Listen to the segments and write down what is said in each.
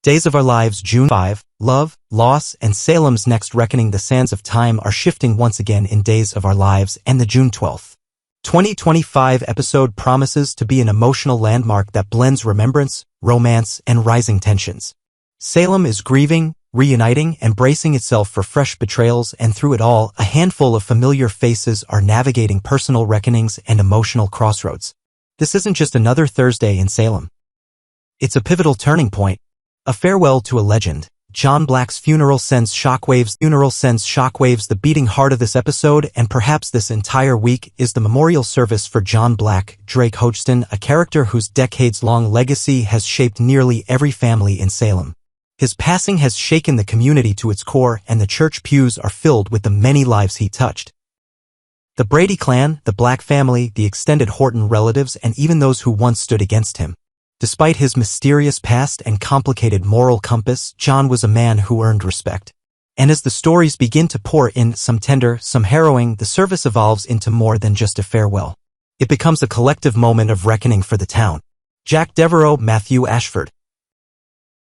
Days of Our Lives June 5, Love, Loss, and Salem's Next Reckoning. The sands of time are shifting once again in Days of Our Lives, and the June 12, 2025 episode promises to be an emotional landmark that blends remembrance, romance, and rising tensions. Salem is grieving, reuniting, and bracing itself for fresh betrayals, and through it all, a handful of familiar faces are navigating personal reckonings and emotional crossroads. This isn't just another Thursday in Salem. It's a pivotal turning point. A farewell to a legend. John Black's funeral sends shockwaves. The beating heart of this episode, and perhaps this entire week, is the memorial service for John Black, Drake Hodgson, a character whose decades-long legacy has shaped nearly every family in Salem. His passing has shaken the community to its core, and the church pews are filled with the many lives he touched. The Brady clan, the Black family, the extended Horton relatives, and even those who once stood against him. Despite his mysterious past and complicated moral compass, John was a man who earned respect. And as the stories begin to pour in, some tender, some harrowing, the service evolves into more than just a farewell. It becomes a collective moment of reckoning for the town. Jack Devereaux, Matthew Ashford,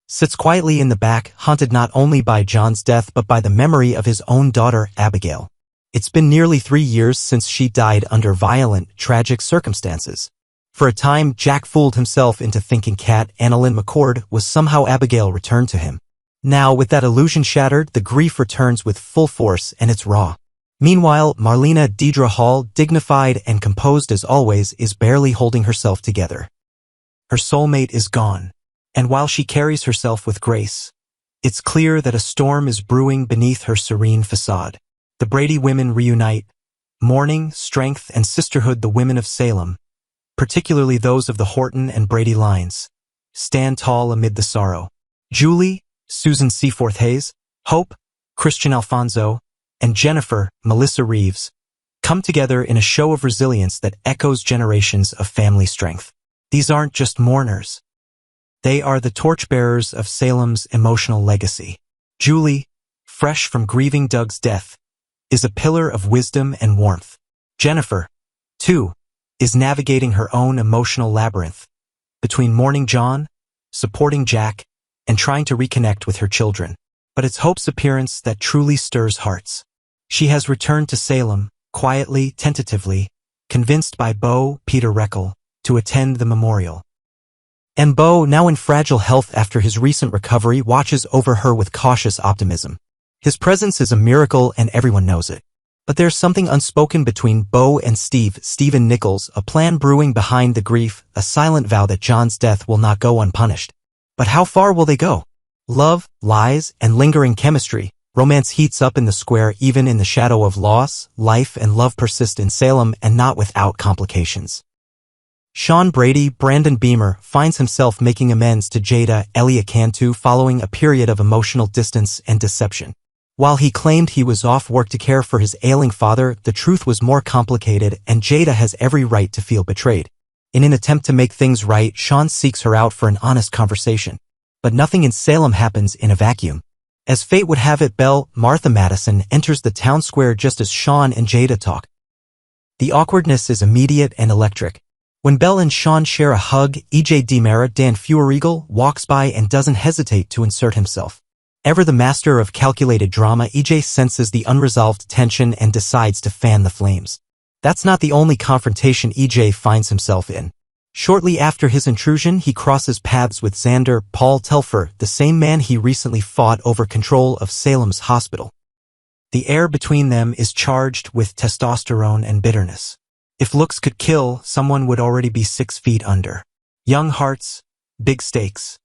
sits quietly in the back, haunted not only by John's death but by the memory of his own daughter, Abigail. It's been nearly 3 years since she died under violent, tragic circumstances. For a time, Jack fooled himself into thinking Cat Annalyn McCord was somehow Abigail returned to him. Now, with that illusion shattered, the grief returns with full force, and it's raw. Meanwhile, Marlena Deidre Hall, dignified and composed as always, is barely holding herself together. Her soulmate is gone, and while she carries herself with grace, it's clear that a storm is brewing beneath her serene facade. The Brady women reunite. Mourning, strength, and sisterhood. The women of Salem, particularly those of the Horton and Brady lines, stand tall amid the sorrow. Julie, Susan Seaforth Hayes, Hope, Christian Alfonso, and Jennifer, Melissa Reeves, come together in a show of resilience that echoes generations of family strength. These aren't just mourners. They are the torchbearers of Salem's emotional legacy. Julie, fresh from grieving Doug's death, is a pillar of wisdom and warmth. Jennifer, too, is navigating her own emotional labyrinth between mourning John, supporting Jack, and trying to reconnect with her children. But it's Hope's appearance that truly stirs hearts. She has returned to Salem, quietly, tentatively, convinced by Beau, Peter Reckel, to attend the memorial. And Beau, now in fragile health after his recent recovery, watches over her with cautious optimism. His presence is a miracle and everyone knows it. But there's something unspoken between Beau and Stephen Nichols, a plan brewing behind the grief, a silent vow that John's death will not go unpunished. But how far will they go? Love, lies, and lingering chemistry. Romance heats up in the square even in the shadow of loss. Life and love persist in Salem, and not without complications. Sean Brady, Brandon Beamer, finds himself making amends to Jada Elliott Cantu following a period of emotional distance and deception. While he claimed he was off work to care for his ailing father, the truth was more complicated, and Jada has every right to feel betrayed. In an attempt to make things right, Sean seeks her out for an honest conversation. But nothing in Salem happens in a vacuum. As fate would have it, Belle, Martha Madison, enters the town square just as Sean and Jada talk. The awkwardness is immediate and electric. When Belle and Sean share a hug, E.J. DiMera, Dan Feuerriegel, walks by and doesn't hesitate to insert himself. Ever the master of calculated drama, EJ senses the unresolved tension and decides to fan the flames. That's not the only confrontation EJ finds himself in. Shortly after his intrusion, he crosses paths with Xander Paul Telfer, the same man he recently fought over control of Salem's hospital. The air between them is charged with testosterone and bitterness. If looks could kill, someone would already be 6 feet under. Young hearts, big stakes.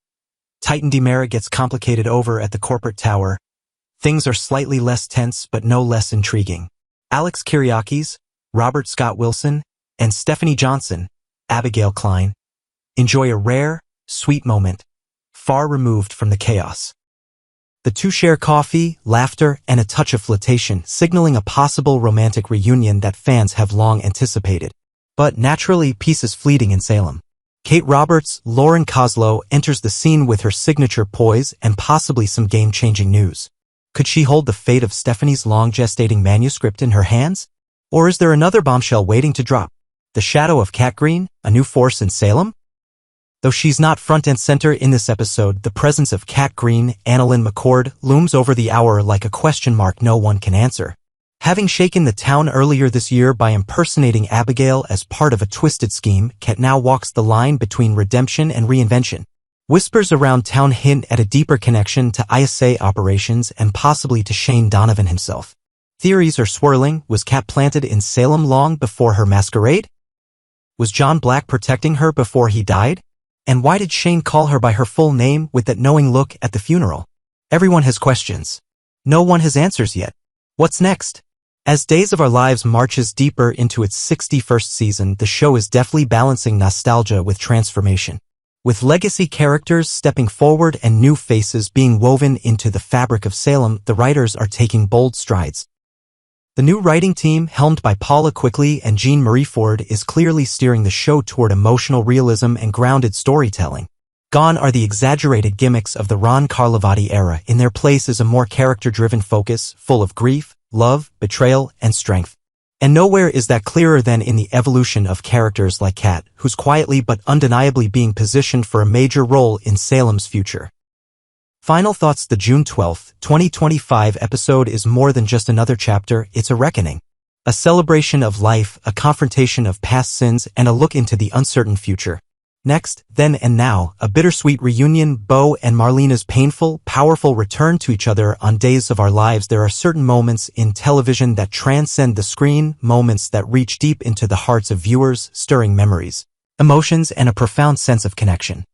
Titan DiMera gets complicated over at the corporate tower. Things are slightly less tense but no less intriguing. Alex Kyriakis, Robert Scott Wilson, and Stephanie Johnson, Abigail Klein, enjoy a rare, sweet moment, far removed from the chaos. The two share coffee, laughter, and a touch of flirtation, signaling a possible romantic reunion that fans have long anticipated. But naturally, peace is fleeting in Salem. Kate Roberts, Lauren Koslow, enters the scene with her signature poise and possibly some game-changing news. Could she hold the fate of Stephanie's long-gestating manuscript in her hands? Or is there another bombshell waiting to drop? The shadow of Cat Green, a new force in Salem? Though she's not front and center in this episode, the presence of Kat Green, Annalyn McCord, looms over the hour like a question mark no one can answer. Having shaken the town earlier this year by impersonating Abigail as part of a twisted scheme, Kat now walks the line between redemption and reinvention. Whispers around town hint at a deeper connection to ISA operations and possibly to Shane Donovan himself. Theories are swirling. Was Kat planted in Salem long before her masquerade? Was John Black protecting her before he died? And why did Shane call her by her full name with that knowing look at the funeral? Everyone has questions. No one has answers yet. What's next? As Days of Our Lives marches deeper into its 61st season, the show is deftly balancing nostalgia with transformation. With legacy characters stepping forward and new faces being woven into the fabric of Salem, the writers are taking bold strides. The new writing team, helmed by Paula Quigley and Jean Marie Ford, is clearly steering the show toward emotional realism and grounded storytelling. Gone are the exaggerated gimmicks of the Ron Carlivati era. In their place is a more character-driven focus, full of grief, love, betrayal, and strength. And nowhere is that clearer than in the evolution of characters like Kat, who's quietly but undeniably being positioned for a major role in Salem's future. Final thoughts. The June 12, 2025 episode is more than just another chapter, it's a reckoning. A celebration of life, a confrontation of past sins, and a look into the uncertain future. Next, Then and Now, a bittersweet reunion. Bo and Marlena's painful, powerful return to each other on Days of Our Lives. There are certain moments in television that transcend the screen, moments that reach deep into the hearts of viewers, stirring memories, emotions, and a profound sense of connection.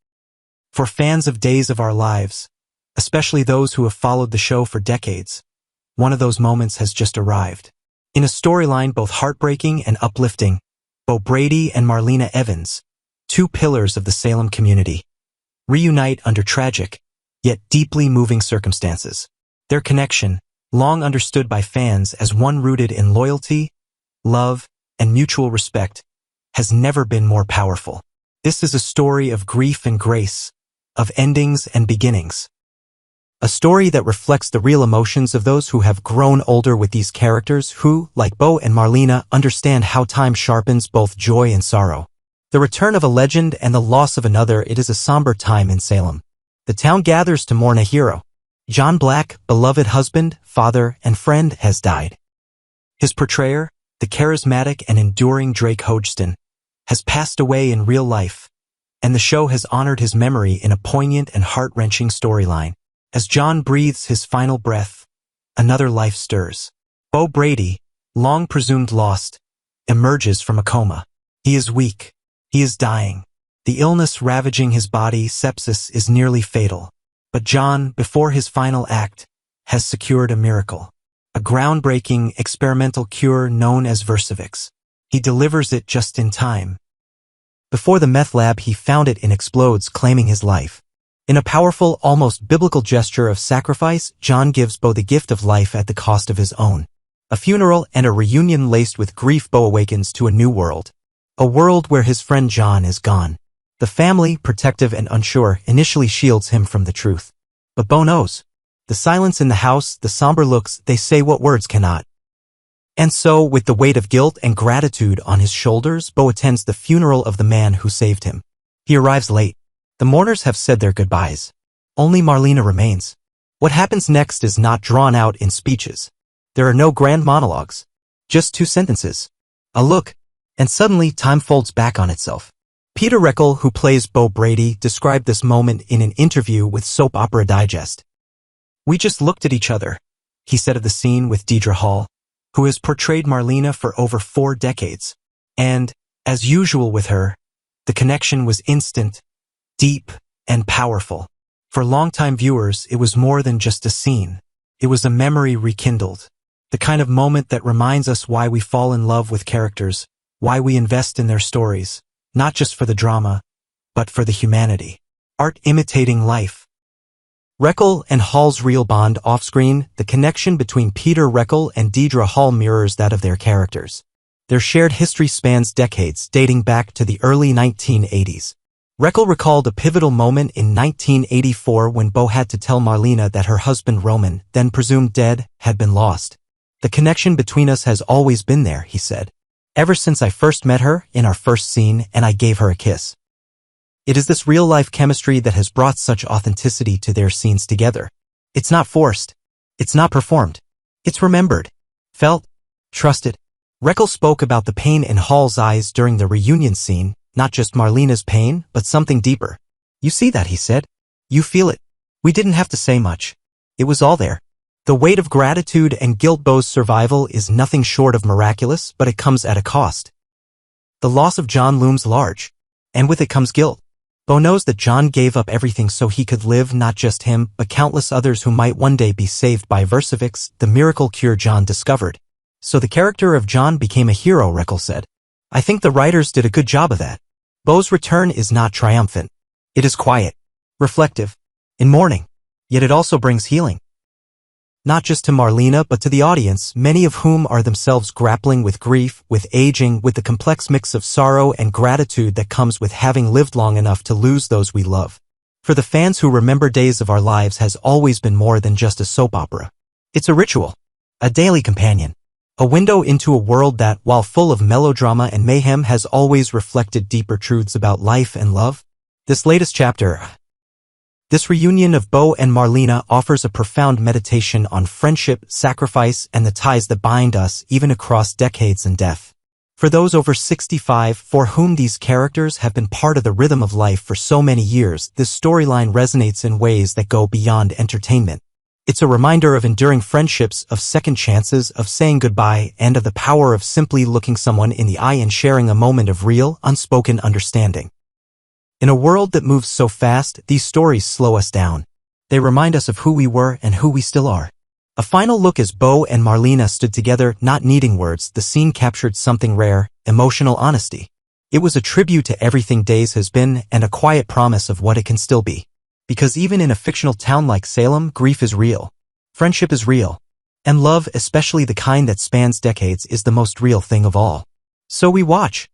For fans of Days of Our Lives, especially those who have followed the show for decades, one of those moments has just arrived. In a storyline both heartbreaking and uplifting, Bo Brady and Marlena Evans, two pillars of the Salem community, reunite under tragic, yet deeply moving circumstances. Their connection, long understood by fans as one rooted in loyalty, love, and mutual respect, has never been more powerful. This is a story of grief and grace, of endings and beginnings. A story that reflects the real emotions of those who have grown older with these characters who, like Bo and Marlena, understand how time sharpens both joy and sorrow. The return of a legend and the loss of another. It is a somber time in Salem. The town gathers to mourn a hero. John Black, beloved husband, father, and friend, has died. His portrayer, the charismatic and enduring Drake Hodgson, has passed away in real life, and the show has honored his memory in a poignant and heart-wrenching storyline. As John breathes his final breath, another life stirs. Bo Brady, long presumed lost, emerges from a coma. He is weak. He is dying. The illness ravaging his body, sepsis, is nearly fatal. But John, before his final act, has secured a miracle. A groundbreaking experimental cure known as Versavix. He delivers it just in time. Before the meth lab he found it and explodes, claiming his life. In a powerful, almost biblical gesture of sacrifice, John gives Bo the gift of life at the cost of his own. A funeral and a reunion laced with grief. Bo awakens to a new world. A world where his friend John is gone. The family, protective and unsure, initially shields him from the truth. But Bo knows. The silence in the house, the somber looks, they say what words cannot. And so, with the weight of guilt and gratitude on his shoulders, Bo attends the funeral of the man who saved him. He arrives late. The mourners have said their goodbyes. Only Marlena remains. What happens next is not drawn out in speeches. There are no grand monologues. Just two sentences. A look. And suddenly time folds back on itself. Peter Reckell, who plays Bo Brady, described this moment in an interview with Soap Opera Digest. "We just looked at each other," he said of the scene with Deidre Hall, who has portrayed Marlena for over 4 decades. And, as usual with her, the connection was instant, deep, and powerful. For longtime viewers, it was more than just a scene. It was a memory rekindled. The kind of moment that reminds us why we fall in love with characters, why we invest in their stories, not just for the drama, but for the humanity. Art imitating life. Reckell and Hall's real bond off-screen. The connection between Peter Reckell and Deidre Hall mirrors that of their characters. Their shared history spans decades, dating back to the early 1980s. Reckell recalled a pivotal moment in 1984 when Bo had to tell Marlena that her husband Roman, then presumed dead, had been lost. "The connection between us has always been there," he said. "Ever since I first met her, in our first scene, and I gave her a kiss." It is this real-life chemistry that has brought such authenticity to their scenes together. It's not forced. It's not performed. It's remembered, felt, trusted. Reckles spoke about the pain in Hall's eyes during the reunion scene, not just Marlena's pain, but something deeper. You see that, he said. You feel it. We didn't have to say much. It was all there. The weight of gratitude and guilt. Beau's survival is nothing short of miraculous, but it comes at a cost. The loss of John looms large, and with it comes guilt. Beau knows that John gave up everything so he could live, not just him, but countless others who might one day be saved by Versavix, the miracle cure John discovered. So the character of John became a hero, Reckles said. I think the writers did a good job of that. Beau's return is not triumphant. It is quiet, reflective, in mourning, yet it also brings healing. Not just to Marlena but to the audience, many of whom are themselves grappling with grief, with aging, with the complex mix of sorrow and gratitude that comes with having lived long enough to lose those we love. For the fans who remember Days of Our Lives has always been more than just a soap opera. It's a ritual, a daily companion, a window into a world that, while full of melodrama and mayhem, has always reflected deeper truths about life and love. This latest chapter, this reunion of Beau and Marlena, offers a profound meditation on friendship, sacrifice, and the ties that bind us even across decades and death. For those over 65 for whom these characters have been part of the rhythm of life for so many years, this storyline resonates in ways that go beyond entertainment. It's a reminder of enduring friendships, of second chances, of saying goodbye, and of the power of simply looking someone in the eye and sharing a moment of real, unspoken understanding. In a world that moves so fast, these stories slow us down. They remind us of who we were and who we still are. A final look as Beau and Marlena stood together, not needing words. The scene captured something rare, emotional honesty. It was a tribute to everything Days has been and a quiet promise of what it can still be. Because even in a fictional town like Salem, grief is real. Friendship is real. And love, especially the kind that spans decades, is the most real thing of all. So we watch.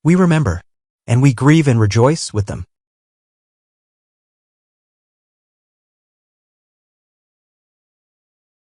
We remember. And we grieve and rejoice with them.